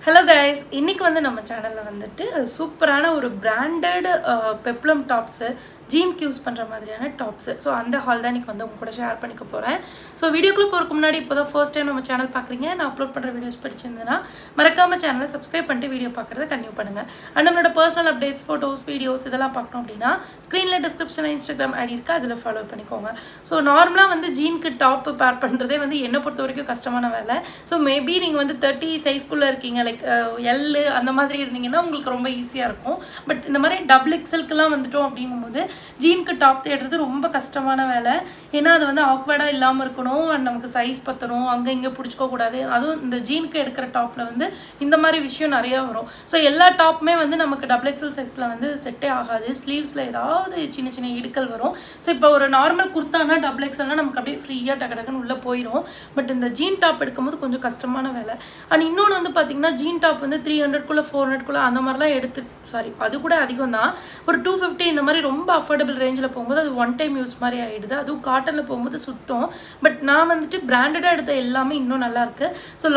Hello guys, இன்னைக்கு வந்து நம்ம சேனலில் வந்துட்டு சூப்பரான ஒரு பிராண்டட் பெப்ளம் டாப்ஸு ஜீனுக்கு யூஸ் பண்ணுற மாதிரியான டாப்ஸு. ஸோ அந்த ஹால் தான் இன்றைக்கி வந்து உங்க கூட ஷேர் பண்ணிக்க போகிறேன். ஸோ வீடியோக்குள்ளே போகிறதுக்கு முன்னாடி இப்போ தான் ஃபர்ஸ்ட் டைம் நம்ம சேனல் பார்க்குறீங்க, நான் அப்லோட் பண்ணுற வீடியோஸ் பிடிச்சிருந்தேன்னா மறக்காமல் சேனலை சப்ஸ்கிரைப் பண்ணிட்டு வீடியோ பார்க்குறத கன்டினியூ பண்ணுங்கள். அண்ட் நம்மளோட பர்சனல் அப்டேட்ஸ், ஃபோட்டோஸ், வீடியோஸ் இதெல்லாம் பார்க்கணும் அப்படின்னா ஸ்க்ரீனில் டிஸ்கிரிப்ஷனில் இன்ஸ்டாகிராம் ஐடி இருக்குது, அதில் ஃபாலோ பண்ணிக்கோங்க. ஸோ நார்மலாக வந்து ஜீனுக்கு டாப்பு பேர் பண்ணுறதே வந்து என்னை பொறுத்த வரைக்கும் கஷ்டமான வேலை. ஸோ மேபி நீங்கள் வந்து 30 சைஸ்க்குள்ளே இருக்கீங்க, லைக் எல்லு அந்த மாதிரி இருந்தீங்கன்னா உங்களுக்கு ரொம்ப ஈஸியாக இருக்கும். பட் இந்த மாதிரி டபுள் எக்ஸலுக்குலாம் வந்துட்டோம் அப்படிங்கும்போது ஜீனுக்கு டாப் தேடுறது ரொம்ப கஷ்டமான வேலை. ஏன்னா அது வந்து ஆக்வர்டாக இல்லாமல் இருக்கணும், அண்ட் நமக்கு சைஸ் பற்றணும், அங்கே இங்கே பிடிச்சிக்க கூடாது. அதுவும் இந்த ஜீனுக்கு எடுக்கிற டாப்பில் வந்து இந்த மாதிரி விஷயம் நிறையா வரும். ஸோ எல்லா டாப்புமே வந்து நமக்கு டபுள் எக்ஸல் சைஸில் வந்து செட்டே ஆகாது. ஸ்லீவ்ஸில் ஏதாவது சின்ன சின்ன இடுக்கல் வரும். ஸோ இப்போ ஒரு நார்மல் குர்த்தானா டபுள் எக்ஸல்னால் நமக்கு அப்படியே ஃப்ரீயாக டக்குன்னு உள்ளே போயிடும். பட் இந்த ஜீன் டாப் எடுக்கும்போது கொஞ்சம் கஷ்டமான வேலை. அண்ட் இன்னொன்று வந்து பார்த்தீங்கன்னா ஜீன் டாப் வந்து 300 400 அந்த மாதிரிலாம் அது கூட அதிகம் தான். ஒரு 250 இந்த மாதிரி ரொம்ப அஃபோர்டபுள் ரேஞ்சில் போகும்போது அது ஒன் டைம் யூஸ் மாதிரி ஆகிடுது. அதுவும் காட்டனில் போகும்போது சுத்தம். பட் நான் வந்துட்டு பிராண்டடாக எடுத்த எல்லாமே இன்னும் நல்லாயிருக்கு. ஸோ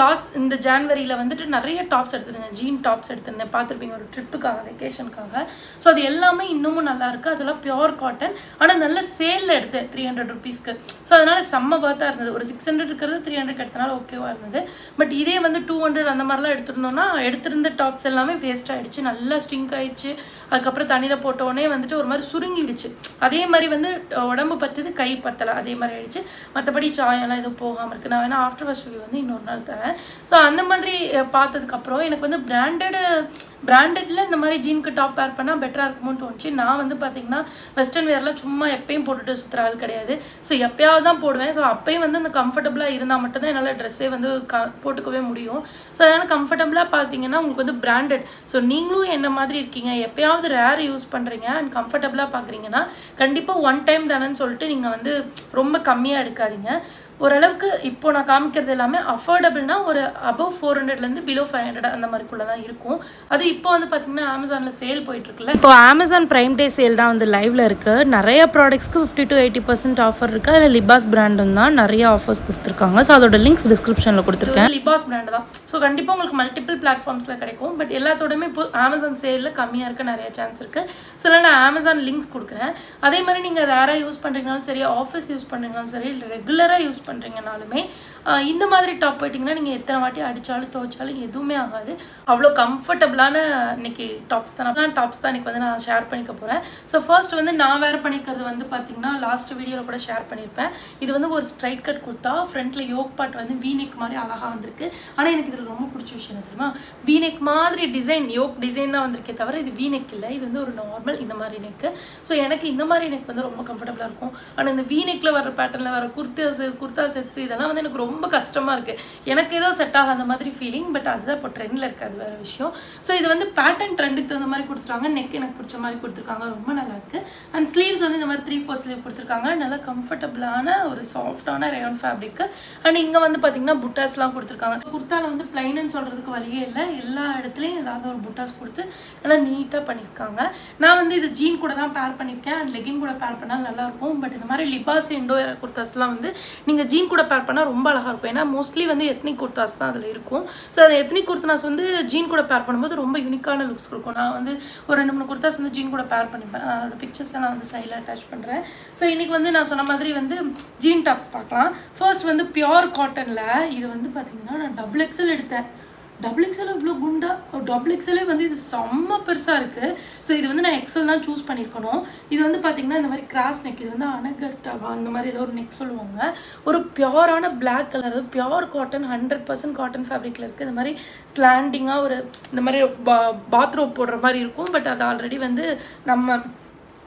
இந்த ஜான்வரியில் வந்துட்டு நிறைய டாப்ஸ் எடுத்துருந்தேன், ஜீன் டாப்ஸ் எடுத்திருந்தேன், பார்த்துருப்பீங்க, ஒரு ட்ரிப்புக்காக, வெக்கேஷனுக்காக. ஸோ அது எல்லாமே இன்னமும் நல்லாயிருக்கு. அதெல்லாம் பியோர் காட்டன். ஆனால் நல்ல சேலில் எடுத்தேன் 300 rupeesக்கு. ஸோ அதனால் செம்ம பார்த்தா இருந்தது. ஒரு 600 இருக்கிறது 300 எடுத்தனால ஓகேவாக இருந்தது. பட் இதே வந்து 200 அந்த மாதிரிலாம் எடுத்திருந்தோம்னா எடுத்திருந்த டாப்ஸ் எல்லாமே வேஸ்ட் ஆகிடுச்சு, நல்லா ஸ்ட்ரிங்க் ஆகிடுச்சு. அதுக்கப்புறம் தண்ணியில் போட்டோடனே வந்துட்டு ஒரு மாதிரி சுருங்கிடுச்சு. அதே மாதிரி வந்து உடம்பு பற்றுது, கை பத்தலை, அதே மாதிரி ஆகிடுச்சு. மற்றபடி சாயம்லாம் எதுவும் போகாமல் இருக்குது. நான் வேணால் ஆஃப்டர் வாஷ் ரிவ்யூ வந்து இன்னொரு நாள் தரேன். ஸோ அந்த மாதிரி பார்த்ததுக்கப்புறம் எனக்கு வந்து பிராண்டடில் இந்த மாதிரி ஜீனுக்கு டாப் பேர் பண்ணால் பெட்டராக இருக்குமோன்னு தோணுச்சு. நான் வந்து பார்த்தீங்கன்னா வெஸ்டர்ன் வேர்லாம் சும்மா எப்பயும் போட்டுட்டு சுற்றுற ஆள் கிடையாது. ஸோ எப்பயாவது தான் போடுவேன். ஸோ அப்பயும் வந்து அந்த கம்ஃபர்டபுளாக இருந்தால் மட்டும்தான் என்னால் ட்ரெஸ்ஸே வந்து போட்டுக்கவே முடியும். ஸோ அதனால் கம்ஃபர்டபுளாக பார்த்தீங்கன்னா உங்களுக்கு வந்து பிராண்டட். ஸோ நீங்களும் என்ன மாதிரி இருக்கீங்க, எப்பயாவது ரேர் யூஸ் பண்ணுறீங்க அண்ட் கம்ஃபர்டபுளாக பார்க்குறீங்கன்னா கண்டிப்பாக ஒன் டைம் தானேன்னு சொல்லிட்டு நீங்கள் வந்து ரொம்ப கம்மியாக எடுக்காதீங்க. ஓரளவுக்கு இப்போ நான் காமிக்கிறது எல்லாமே அஃபோர்டபுள்னா ஒரு அபவ் 400லேருந்து பிலோ 500 அந்த மாதிரிக்குள்ளே தான் இருக்கும். அது இப்போ வந்து பார்த்தீங்கன்னா அமேசானில் சேல் போயிட்டுருக்குல்ல. இப்போ அமேசான் ப்ரைம் டே சேல் தான் வந்து லைவில் இருக்குது. நிறைய ப்ராடக்ட்ஸ்க்கு 50 to 80% ஆஃபர் இருக்குது. அதில் லிபாஸ் பிராண்டும் தான் நிறைய ஆஃபர்ஸ் கொடுத்துருக்காங்க. ஸோ அதோட லிங்க்ஸ் டிஸ்கிரிப்ஷனில் கொடுத்துருக்கேன். லிபாஸ் பிராண்டு தான். ஸோ கண்டிப்பாக உங்களுக்கு மல்டிபிள் பிளாட்ஃபார்ம்ஸில் கிடைக்கும். பட் எல்லாத்தோடமே இப்போ அமேசான் சேலில் கம்மியாக இருக்க நிறைய சான்ஸ் இருக்குது. ஸோ நான் அமேசான் லிங்க்ஸ் கொடுக்குறேன். அதே மாதிரி நீங்கள் ரேராக யூஸ் பண்ணுறீங்கனாலும் சரி, ஆஃபீஸ் யூஸ் பண்ணுறீங்கனாலும் சரி, ரெகுலராக யூஸ் பண்ணுறீங்கனாலுமே இந்த மாதிரி டாப் போயிட்டிங்கன்னா நீங்கள் எத்தனை வாட்டி அடித்தாலும் துவைச்சாலும் எதுவுமே ஆகாது. அவ்வளோ கம்ஃபர்டபுளான இன்னைக்கு டாப்ஸ் தான் இன்னைக்கு வந்து நான் ஷேர் பண்ணிக்க போகிறேன். ஸோ ஃபர்ஸ்ட் வந்து நான் வேர் பண்ணிக்கிறது வந்து பார்த்தீங்கன்னா லாஸ்ட் வீடியோவில் கூட ஷேர் பண்ணியிருப்பேன். இது வந்து ஒரு ஸ்ட்ரைட் கட் கொடுத்தா ஃப்ரண்ட்டில் யோக் பார்ட் வந்து வீநெக் மாதிரி அழகாக வந்திருக்கு. ஆனால் எனக்கு இதில் ரொம்ப பிடிச்ச விஷயம் என்ன தெரியுமா, வீநெக் மாதிரி டிசைன், யோக் டிசைன் தான் வந்திருக்கே தவிர இது வீநெக் இல்லை. இது வந்து ஒரு நார்மல் இந்த மாதிரி நெக்கு. ஸோ எனக்கு இந்த மாதிரி நெக் வந்து ரொம்ப கம்ஃபர்டபுளாக இருக்கும். ஆனால் இந்த வீநெக்கில் வர பேட்டர்னில் வர குர்த்தா செட்ஸ் இதெல்லாம் வந்து எனக்கு ரொம்ப கஷ்டமாக இருக்குது. எனக்கு ஏதோ செட் ஆகாத மாதிரி ஃபீலிங். பட் அதுதான் இப்போ ட்ரெண்டில் இருக்குது, அது வேறு விஷயம். ஸோ இது வந்து பேட்டர்ன் ட்ரெண்டுக்கு தகுந்த மாதிரி கொடுத்துருக்காங்க. நெக் எனக்கு பிடிச்ச மாதிரி கொடுத்துருக்காங்க, ரொம்ப நல்லாயிருக்கு. அண்ட் ஸ்லீவ்ஸ் வந்து இந்த மாதிரி 3/4 ஸ்லீவ் கொடுத்துருக்காங்க. நல்லா கம்ஃபர்டபுளான ஒரு சாஃப்டான ரேயான் ஃபேப்ரிக்கு. அண்ட் இங்கே வந்து பார்த்தீங்கன்னா புட்டாஸ்லாம் கொடுத்துருக்காங்க. குர்த்தாவில் வந்து பிளைன்னு சொல்கிறதுக்கு வழியே இல்லை, எல்லா இடத்துலையும் ஏதாவது ஒரு புட்டாஸ் கொடுத்து நல்லா நீட்டாக பண்ணியிருக்காங்க. நான் வந்து இது ஜீன் கூட தான் பேர் பண்ணியிருக்கேன். அண்ட் லெகின் கூட பேர் பண்ணால் நல்லாயிருக்கும். பட் இந்த மாதிரி லிபாஸ் இண்டோ குர்த்தாஸ்லாம் வந்து நீங்கள் ஜீன் கூட பேர் பண்ணால் ரொம்ப அழகாக இருக்கும். ஏன்னா மோஸ்ட்லி வந்து எத்னிக் குர்தாஸ் தான் அதில் இருக்கும். ஸோ அந்த எத்னிக் குர்தாஸ் வந்து ஜீன் கூட பேர் பண்ணும்போது ரொம்ப யூனிக்கான லுக்ஸ் கொடுக்கும். நான் வந்து ஒரு 2-3 குர்தாஸ் வந்து ஜீன் கூட பேர் பண்ணிப்பேன். அதோட பிக்சர்ஸ் எல்லாம் வந்து சைடில் அட்டாச் பண்ணுறேன். ஸோ இன்றைக்கி வந்து நான் சொன்ன மாதிரி வந்து ஜீன் டாப்ஸ் பார்க்கலாம். ஃபர்ஸ்ட் வந்து பியோர் காட்டனில் இது வந்து பார்த்தீங்கன்னா நான் டபுள் எக்ஸல் எடுத்தேன். டபுள் எக்ஸல் இவ்வளோ குண்டா, டபுள் எக்ஸலே வந்து இது செம்ம பெருசாக இருக்குது. ஸோ இது வந்து நான் எக்ஸல் தான் சூஸ் பண்ணியிருக்கணும். இது வந்து பார்த்திங்கன்னா இந்த மாதிரி கிராஸ் நெக், இது வந்து அனகட்டாவா அந்த மாதிரி ஏதோ ஒரு நெக் சொல்லுவாங்க. ஒரு பியோரான black colour, pure cotton, 100% cotton ஃபேப்ரிக்கில் இருக்குது. இந்த மாதிரி ஸ்லாண்டிங்காக ஒரு இந்த மாதிரி பாத்ரூம் போடுற மாதிரி இருக்கும். பட் அது ஆல்ரெடி வந்து நம்ம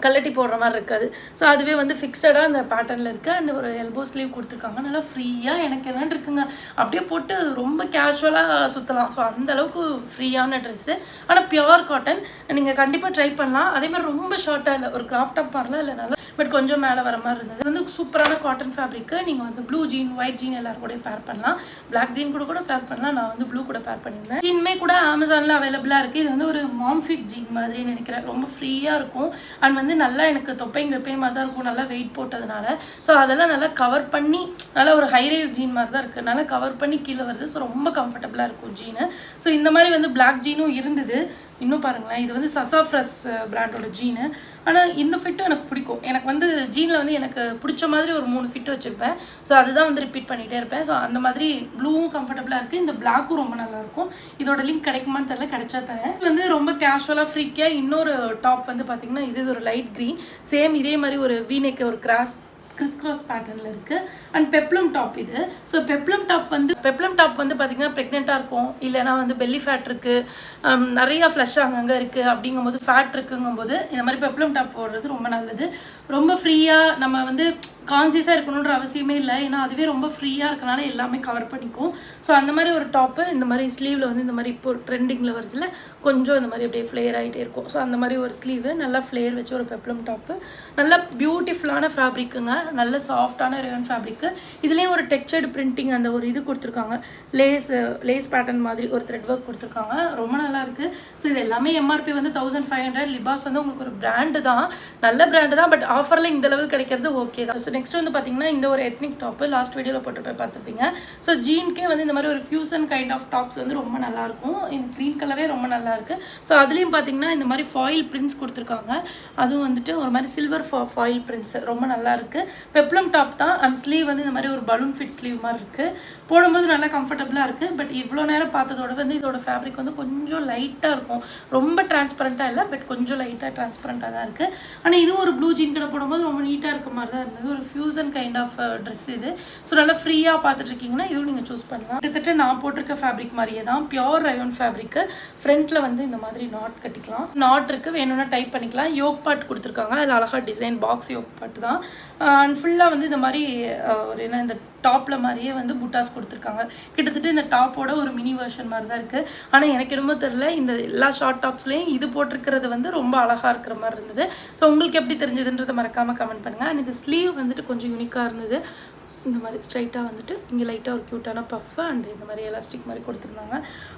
கல்லட்டி போடுற மாதிரி இருக்காது. ஸோ அதுவே வந்து ஃபிக்ஸடாக அந்த பேட்டர்னில் இருக்குது. அண்ட் ஒரு எல்போ ஸ்லீவ் கொடுத்துருக்காங்க. நல்லா ஃப்ரீயாக எனக்கு என்னென்னு இருக்குங்க, அப்படியே போட்டு ரொம்ப கேஷுவலாக சுற்றலாம். ஸோ அந்தளவுக்கு ஃப்ரீயான ட்ரெஸ்ஸு. ஆனால் பியோர் காட்டன் நீங்கள் கண்டிப்பாக ட்ரை பண்ணலாம். அதே மாதிரி ரொம்ப ஷார்ட்டாக இல்லை, ஒரு கிராப் டாப் மாதிரிலாம் இல்லை, நல்லா பட் கொஞ்சம் மேலே வர மாதிரி இருந்தது. இது வந்து சூப்பரான காட்டன் ஃபேப்ரிக்கு. நீங்கள் வந்து ப்ளூ ஜீன், ஒயிட் ஜீன் எல்லாரும் கூட பேர் பண்ணலாம். பிளாக் ஜீன் கூட பேர் பண்ணலாம். நான் வந்து ப்ளூ கூட பேர் பண்ணியிருந்தேன். ஜீன்மே கூட அமேசானில் அவைலபிளாக இருக்குது. இது வந்து ஒரு மாம் ஃபிட் ஜீன் மாதிரி நினைக்கிறேன். ரொம்ப ஃப்ரீயாக இருக்கும் அண்ட் வந்து நல்லா எனக்கு தொப்பைங்க மாதிரி தான் இருக்கும், நல்லா வெயிட் போட்டதுனால. ஸோ அதெல்லாம் நல்லா கவர் பண்ணி நல்லா ஒரு ஹை ரைஸ் ஜீன் மாதிரி தான் இருக்குது. நல்லா கவர் பண்ணி கீழே வருது. ஸோ ரொம்ப கம்ஃபர்டபுளாக இருக்கும் ஜீனு. ஸோ இந்த மாதிரி வந்து பிளாக் ஜீனும் இருந்தது. இன்னும் பாருங்களேன், இது வந்து சசாஃப்ரஸ் பிராண்டோட ஜீனு. ஆனால் இந்த ஃபிட்டும் எனக்கு பிடிக்கும். எனக்கு வந்து ஜீனில் வந்து எனக்கு பிடிச்ச மாதிரி ஒரு 3 ஃபிட் வச்சுருப்பேன். ஸோ அதுதான் வந்து ரிப்பீட் பண்ணிகிட்டே இருப்பேன். ஸோ அந்த மாதிரி ப்ளூவும் கம்ஃபர்டபுளாக இருக்குது. இந்த பிளாக்கும் ரொம்ப நல்லாயிருக்கும். இதோட லிங்க் கிடைக்குமான்னு தெரியல, கிடைச்சா தரேன். இது வந்து ரொம்ப கேஷுவலாக ஃப்ரீக்கியாக இன்னொரு டாப் வந்து பார்த்திங்கன்னா இது ஒரு லைட் க்ரீன். சேம் இதே மாதிரி ஒரு வீநெக் ஒரு கிறிஸ் பேட்டர்னில் இருக்குது. அண்ட் பெப்ளம் டாப் இது. ஸோ பெப்ளம் டாப் வந்து பார்த்திங்கன்னா ப்ரெக்னெண்ட்டாக இருக்கும், இல்லைனா வந்து பெல்லி ஃபேட் இருக்குது, நிறையா ஃப்ளஷ் அங்கங்கே இருக்குது, அப்படிங்கும்போது ஃபேட் இருக்குங்கும்போது இந்த மாதிரி பெப்ளம் டாப் போடுறது ரொம்ப நல்லது. ரொம்ப ஃப்ரீயாக நம்ம வந்து கான்சியஸாக இருக்கணுன்ற அவசியமே இல்லை. ஏன்னா அதுவே ரொம்ப ஃப்ரீயாக இருக்கனால எல்லாமே கவர் பண்ணிக்கும். ஸோ அந்த மாதிரி ஒரு டாப்பு இந்த மாதிரி ஸ்லீவில் வந்து இந்த மாதிரி இப்போ ட்ரெண்டிங்கில் வருதுல கொஞ்சம் இந்த மாதிரி அப்படியே ஃப்ளேர் ஆகிட்டே இருக்கும். ஸோ அந்த மாதிரி ஒரு ஸ்லீவு நல்லா ஃப்ளேர் வச்சு ஒரு பெப்ளம் டாப்பு. நல்லா பியூட்டிஃபுல்லான ஃபேப்ரிக்குங்க, நல்ல சாஃப்டான ரேயான் ஃபேப்ரிக்கு. இதுலேயும் ஒரு டெக்ஸ்சர்டு பிரிண்டிங் அந்த ஒரு இது கொடுத்துருக்காங்க, லேஸ் பேட்டர்ன் மாதிரி ஒரு த்ரெட் ஒர்க் கொடுத்துருக்காங்க. ரொம்ப நல்லாயிருக்கு. ஸோ இது எல்லாமே எம்ஆர்பி வந்து 1500. லிபாஸ் வந்து உங்களுக்கு ஒரு பிராண்டு தான், நல்ல பிராண்டு தான். பட் ஆஃபரில் இந்த லெவல் கிடைக்கிறது ஓகே தான். ஸோ நெக்ஸ்ட் வந்து பார்த்தீங்கன்னா இந்த ஒரு எத்னிக் டாப்பு லாஸ்ட் வீடியோவில் போட்டுருப்பேன், பார்த்துப்பீங்க. ஸோ ஜீன்கே வந்து இந்த மாதிரி ஒரு ஃபியூசன் கைண்ட் ஆஃப் டாப்ஸ் வந்து ரொம்ப நல்லாயிருக்கும். இந்த க்ரீன் கலரே ரொம்ப நல்லாயிருக்கு. ஸோ அதுலேயும் பார்த்தீங்கன்னா இந்த மாதிரி ஃபாயில் பிரிண்ட்ஸ் கொடுத்துருக்காங்க. அதுவும் வந்துட்டு ஒரு மாதிரி சில்வர் ஃபாயில் பிரிண்ட்ஸ் ரொம்ப நல்லாயிருக்கு. பெப்ளம் டாப் தான். அண்ட் ஸ்லீவ் வந்து இந்த மாதிரி ஒரு பலூன் ஃபிட் ஸ்லீவ் மாதிரி இருக்குது. போடும்போது நல்லா கம்ஃபர்டபுளாக இருக்குது. பட் இவ்வளோ நேரம் பார்த்ததோட வந்து இதோட ஃபேப்ரிக் வந்து கொஞ்சம் லைட்டாக இருக்கும். ரொம்ப டிரான்ஸ்பரண்ட்டாக இல்லை, பட் கொஞ்சம் லைட்டாக டிரான்ஸ்பரண்ட்டாக தான் இருக்குது. ஆனால் இதுவும் ஒரு ப்ளூ ஜீன் கடை போடும்போது ரொம்ப நீட்டாக இருக்க மாதிரி தான் இருந்தது. ஒரு ஃபியூசன் கைண்ட் ஆஃப் ட்ரெஸ் இது. ஸோ நல்லா ஃப்ரீயாக பார்த்துட்டு இருக்கீங்கன்னா இதுவும் நீங்கள் சூஸ் பண்ணலாம். கிட்டத்தட்ட நான் போட்டிருக்க ஃபேப்ரிக் மாதிரியே தான், பியோர் ரயோன் ஃபேப்ரிக்கு. ஃப்ரண்ட்டில் வந்து இந்த மாதிரி நாட் கட்டிக்கலாம். நாட் இருக்குது, வேணும்னா டைப் பண்ணிக்கலாம். யோக் பாட் கொடுத்துருக்காங்க, அதில் அழகாக டிசைன் பாக்ஸ் யோக் பாட்டு தான். அண்ட் ஃபுல்லாக வந்து இந்த மாதிரி ஒரு என்ன இந்த டாப்பில் மாதிரியே வந்து புட்டாஸ் கொடுத்துருக்காங்க. கிட்டத்தட்ட இந்த டாப்போட ஒரு மினி வெர்ஷன் மாதிரி தான் இருக்குது. ஆனால் எனக்கு என்னமோ தெரில, இந்த எல்லா ஷார்ட் டாப்ஸ்லேயும் இது போட்டிருக்கிறது வந்து ரொம்ப அழகாக இருக்கிற மாதிரி இருந்தது. ஸோ உங்களுக்கு எப்படி தெரிஞ்சதுன்றதை மறக்காமல் கமெண்ட் பண்ணுங்கள். அண்ட் இந்த ஸ்லீவ் வந்துட்டு கொஞ்சம் யூனிக்காக இருந்தது. இந்த மாதிரி ஸ்ட்ரைட்டாக வந்துட்டு இங்கே லைட்டாக ஒரு க்யூட்டான பஃப் அண்ட் இந்த மாதிரி எலாஸ்டிக் மாதிரி கொடுத்துருந்தாங்க.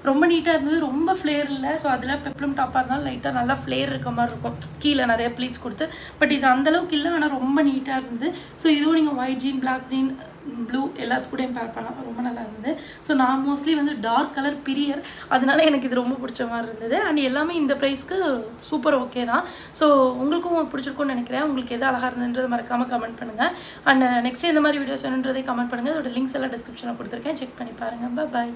ரொம்ப நீட்டாக இருந்தது, ரொம்ப ஃப்ளேர் இல்லை. ஸோ அதில் பெப்ளம் டாப்பாக இருந்தாலும் லைட்டாக நல்லா ஃப்ளேர் இருக்க மாதிரி இருக்கும், கீழே நிறைய ப்ளீட்ஸ் கொடுத்து. பட் இது அந்தளவுக்கு இல்லை, ஆனால் ரொம்ப நீட்டாக இருந்தது. ஸோ இதுவும் நீங்கள் white jean, black jean, blue எல்லாத்துக்கூடையும் பேர் பண்ணலாம். ரொம்ப நல்லா இருந்தது. ஸோ நான் மோஸ்ட்லி வந்து டார்க் கலர் பிரியர், அதனால எனக்கு இது ரொம்ப பிடிச்ச மாதிரி இருந்தது. அண்ட் எல்லாமே இந்த ப்ரைஸ்க்கு சூப்பர் ஓகே தான். ஸோ உங்களுக்கும் பிடிச்சிருக்கும்னு நினைக்கிறேன். உங்களுக்கு எது அழகாக இருந்ததுன்றது மறக்காமல் கமெண்ட் பண்ணுங்கள். அண்ட் நெக்ஸ்ட் இந்த மாதிரி வீடியோஸ் வேணுன்றதை கமெண்ட் பண்ணுங்கள். அதோட லிங்க்ஸ் எல்லாம் டிஸ்கிரிப்ஷனில் கொடுத்துருக்கேன், செக் பண்ணி பாருங்கள். பாய்.